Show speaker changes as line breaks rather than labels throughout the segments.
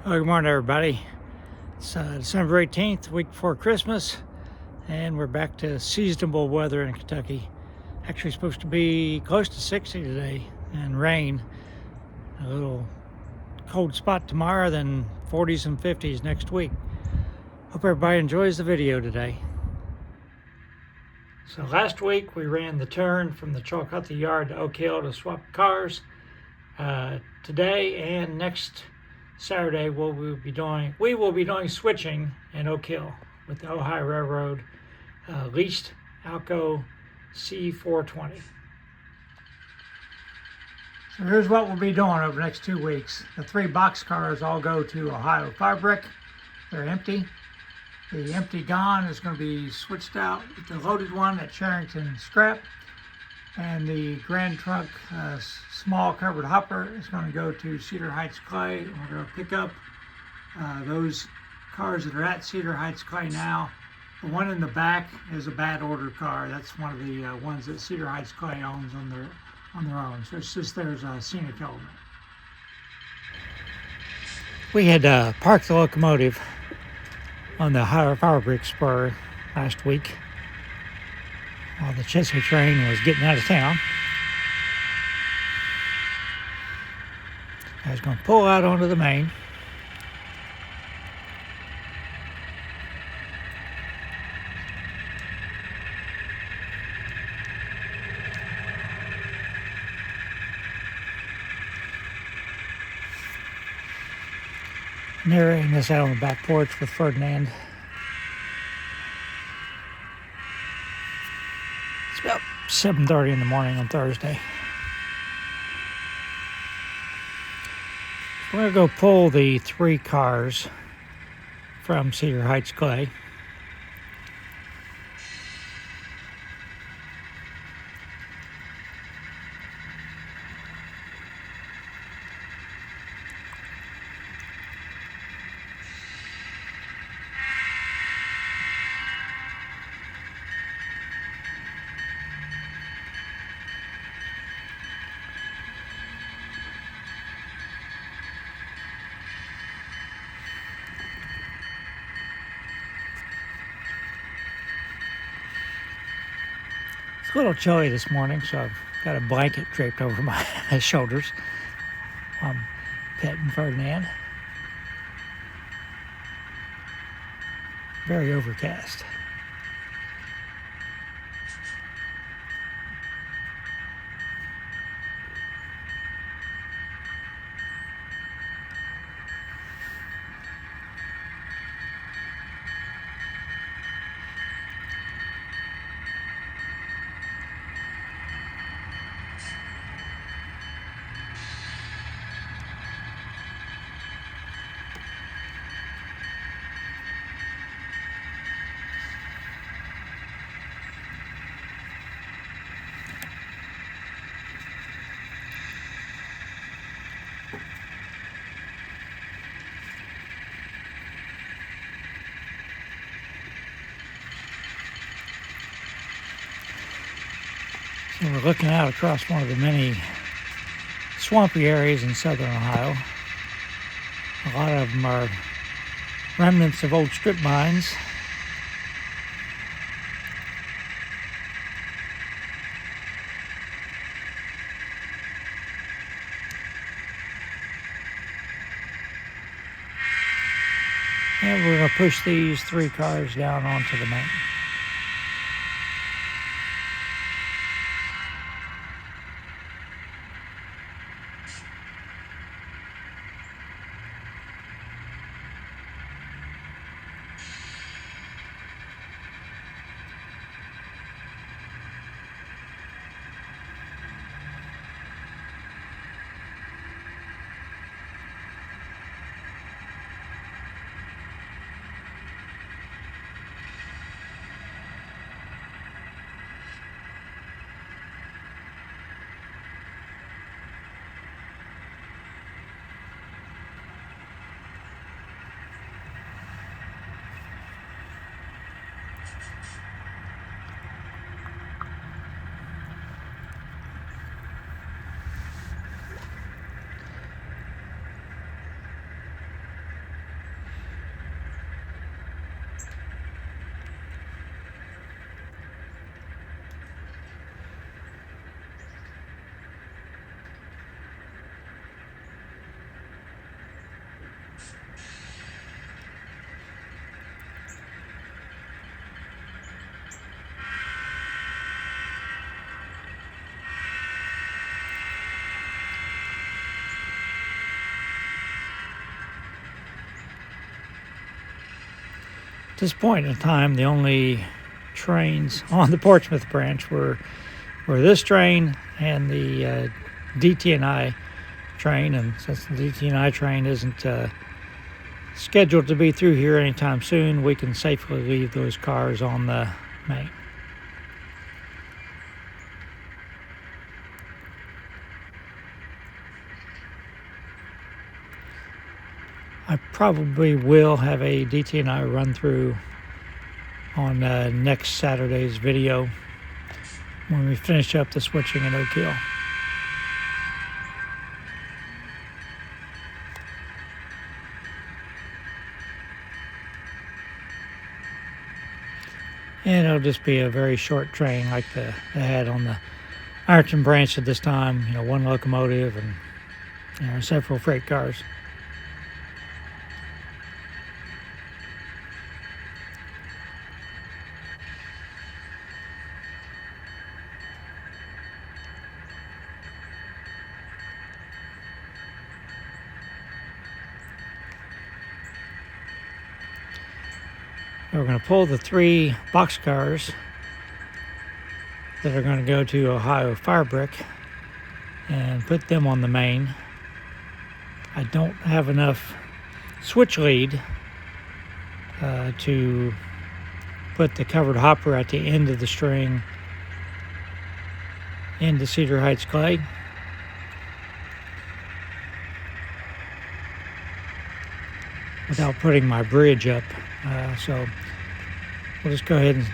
Good morning, everybody. It's December 18th, week before Christmas, and we're back to seasonable weather in Kentucky. Actually supposed to be close to 60 today and rain. A little cold spot tomorrow, then 40s and 50s next week. Hope everybody enjoys the video today. So last week we ran the turn from the Chillicothe yard to Oak Hill to swap cars. Today and next Saturday we will be doing switching in Oak Hill with the Ohio Railroad leased Alco C420. So here's what we'll be doing over the next 2 weeks. The 3 box cars all go to Ohio Fabric. They're empty. The empty gone is going to be switched out with the loaded one at Charrington Scrap. And the Grand Trunk small covered hopper is going to go to Cedar Heights Clay. And we're going to pick up those cars that are at Cedar Heights Clay now. The one in the back is a bad order car. That's one of the ones that Cedar Heights Clay owns on their own. So it's just there's a scenic element. We had parked the locomotive on the Ohio Fabric spur last week while the Chester train was getting out of town. I was going to pull out onto the main. Narrating this out on the back porch with Ferdinand. It's about 7:30 in the morning on Thursday. We're going to go pull the 3 cars from Cedar Heights Clay. It's a little chilly this morning, so I've got a blanket draped over my shoulders while I'm petting Ferdinand. Very overcast. So we're looking out across one of the many swampy areas in southern Ohio. A lot of them are remnants of old strip mines. And we're going to push these 3 cars down onto the main. this point in time, the only trains on the Portsmouth branch were this train and the DT&I train, and since the DT&I train isn't scheduled to be through here anytime soon, we can safely leave those cars on the main. I probably will have a DT&I run through on next Saturday's video when we finish up the switching in Oak Hill. And it'll just be a very short train like they had on the Ironton branch at this time. You know, one locomotive and several freight cars. We're going to pull the 3 boxcars that are going to go to Ohio Firebrick and put them on the main. I don't have enough switch lead to put the covered hopper at the end of the string into Cedar Heights Clay. Without putting my bridge up. So we'll just go ahead and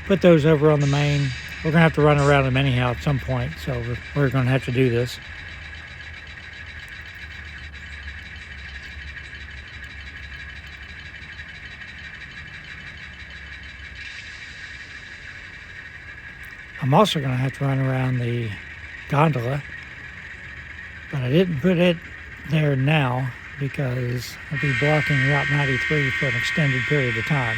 put those over on the main. We're going to have to run around them anyhow at some point, so we're going to have to do this. I'm also going to have to run around the gondola, but I didn't put it there now because I'll be blocking Route 93 for an extended period of time.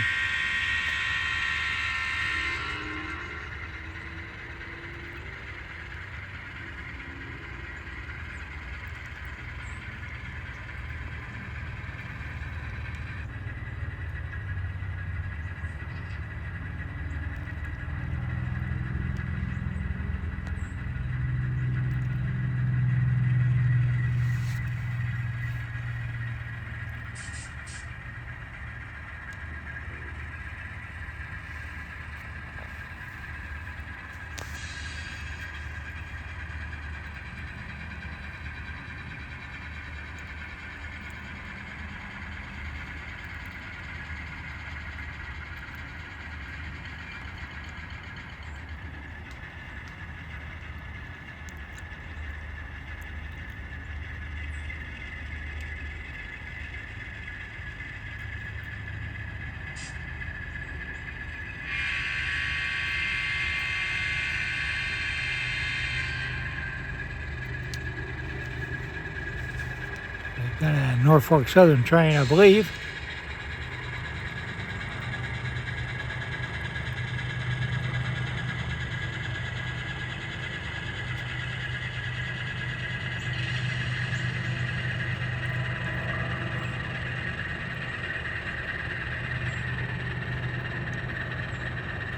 Got a Norfolk Southern train, I believe.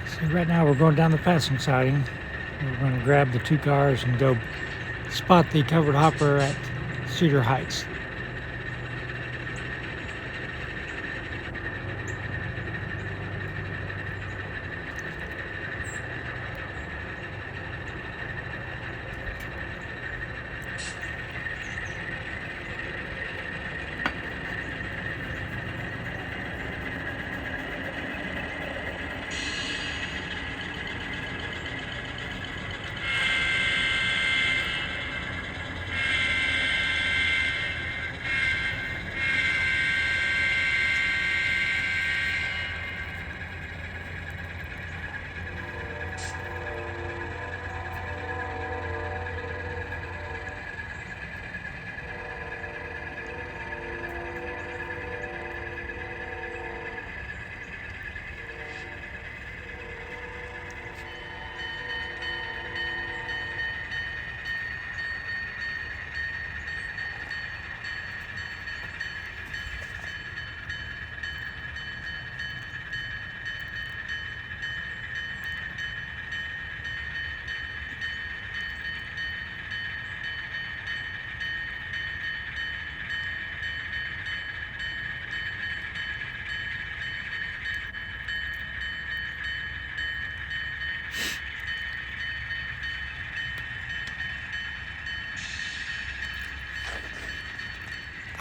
See, right now we're going down the passing siding. We're going to grab the 2 cars and go spot the covered hopper at Cedar Heights.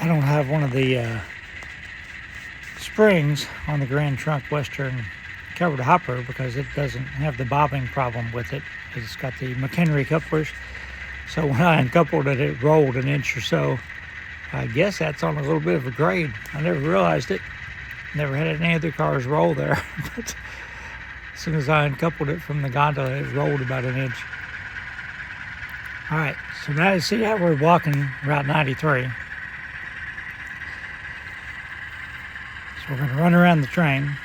I don't have one of the springs on the Grand Trunk Western covered hopper because it doesn't have the bobbing problem with it. It's got the McHenry couplers. So when I uncoupled it, it rolled an inch or so. I guess that's on a little bit of a grade. I never realized it. Never had any other cars roll there. But as soon as I uncoupled it from the gondola, it rolled about an inch. All right, so now you see how we're walking Route 93. So we're going to run around the train.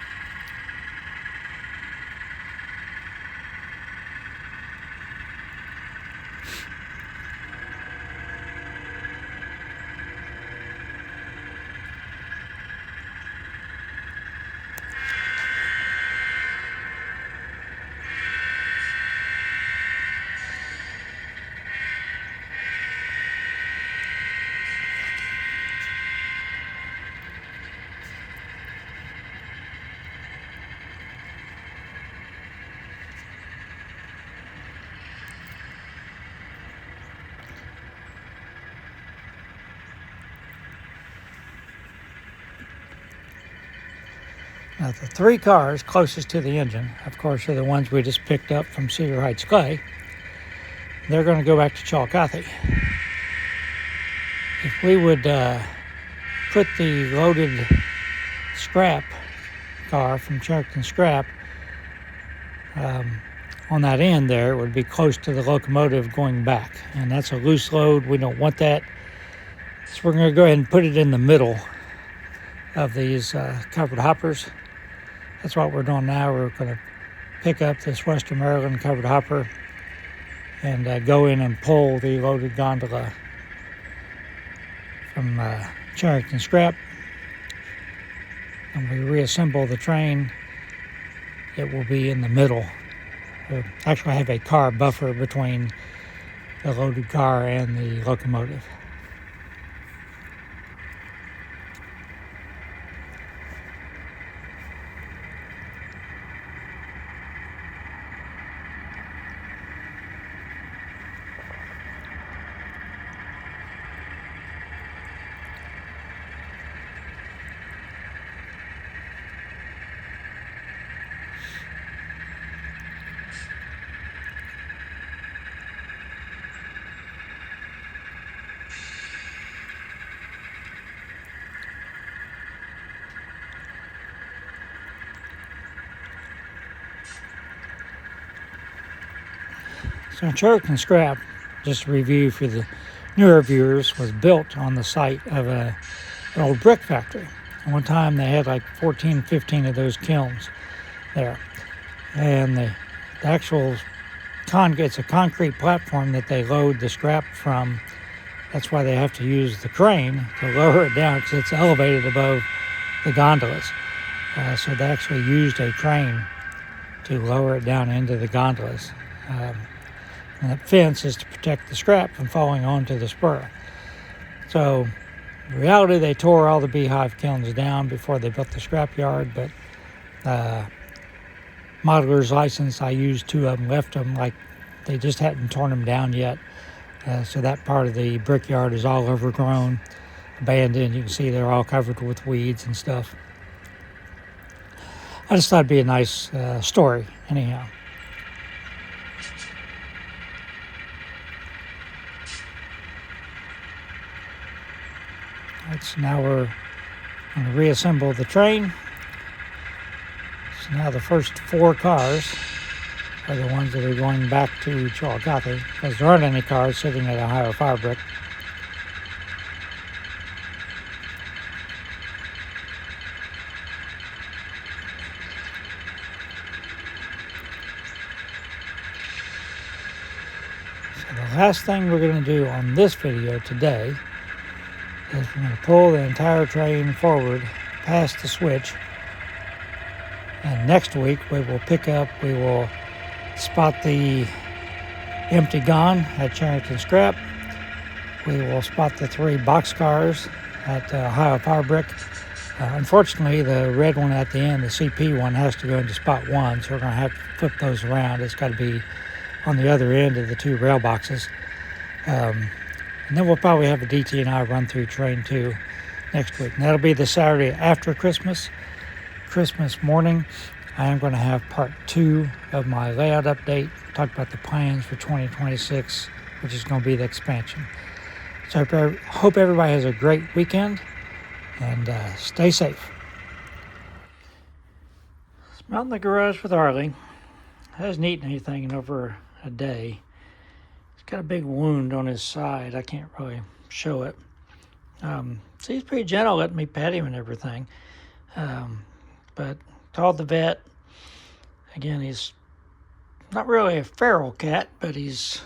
Now the three cars closest to the engine, of course, are the ones we just picked up from Cedar Heights Clay. They're going to go back to Chillicothe. If we would put the loaded scrap car from Cherokee Scrap on that end there, it would be close to the locomotive going back. And that's a loose load. We don't want that. So we're going to go ahead and put it in the middle of these covered hoppers. That's what we're doing now. We're going to pick up this Western Maryland covered hopper and go in and pull the loaded gondola from Cherokee Scrap. When we reassemble the train, it will be in the middle. We'll actually have a car buffer between the loaded car and the locomotive. So Cherokee Scrap, just a review for the newer viewers, was built on the site of an old brick factory. At one time they had like 14, 15 of those kilns there. And the actual it's a concrete platform that they load the scrap from. That's why they have to use the crane to lower it down because it's elevated above the gondolas. So they actually used a crane to lower it down into the gondolas. And that fence is to protect the scrap from falling onto the spur. So, in reality, they tore all the beehive kilns down before they built the scrap yard, but modeler's license, I used 2 of them, left them like they just hadn't torn them down yet. So that part of the brickyard is all overgrown, abandoned. You can see they're all covered with weeds and stuff. I just thought it'd be a nice story, anyhow. Right, so now we're going to reassemble the train. So now the first 4 cars are the ones that are going back to Chillicothe because there aren't any cars sitting at Ohio Fabric. So the last thing we're going to do on this video today is we're going to pull the entire train forward past the switch, and next week we will spot the empty gon at Cherokee Scrap. We will spot the 3 boxcars at Ohio Fabric. Unfortunately, the red one at the end, the CP one, has to go into spot 1, so we're going to have to flip those around. It's got to be on the other end of the 2 rail boxes. And then we'll probably have a DT&I run through train 2. next week. And that'll be the Saturday after Christmas. Christmas morning, I am going to have part 2 of my layout update, talk about the plans for 2026, which is going to be the expansion. So I hope everybody has a great weekend, and stay safe. I'm out in the garage with Arley. Hasn't eaten anything in over a day. He's got a big wound on his side. I can't really show it. So he's pretty gentle, letting me pet him and everything. But called the vet. Again, he's not really a feral cat, but he's,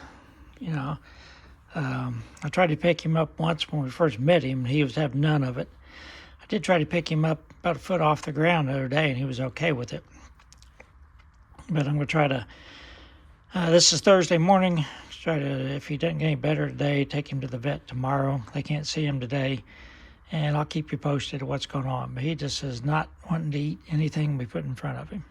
I tried to pick him up once when we first met him, and he was having none of it. I did try to pick him up about a foot off the ground the other day, and he was okay with it. But I'm going to try to, this is Thursday morning, try to, if he doesn't get any better today, take him to the vet tomorrow. They can't see him today, and I'll keep you posted of what's going on. But he just is not wanting to eat anything we put in front of him.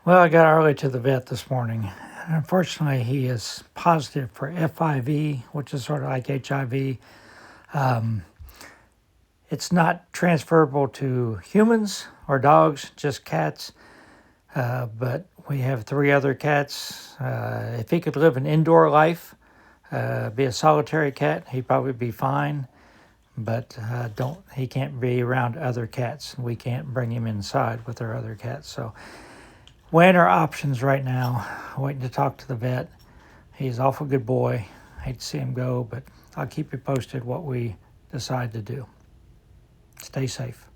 Well, I got Arley to the vet this morning. Unfortunately, he is positive for FIV, which is sort of like HIV. It's not transferable to humans or dogs, just cats. But we have 3 other cats. If he could live an indoor life, be a solitary cat, he'd probably be fine. But he can't be around other cats. We can't bring him inside with our other cats. So weighing our options right now, waiting to talk to the vet. He's an awful good boy. Hate to see him go, but I'll keep you posted what we decide to do. Stay safe.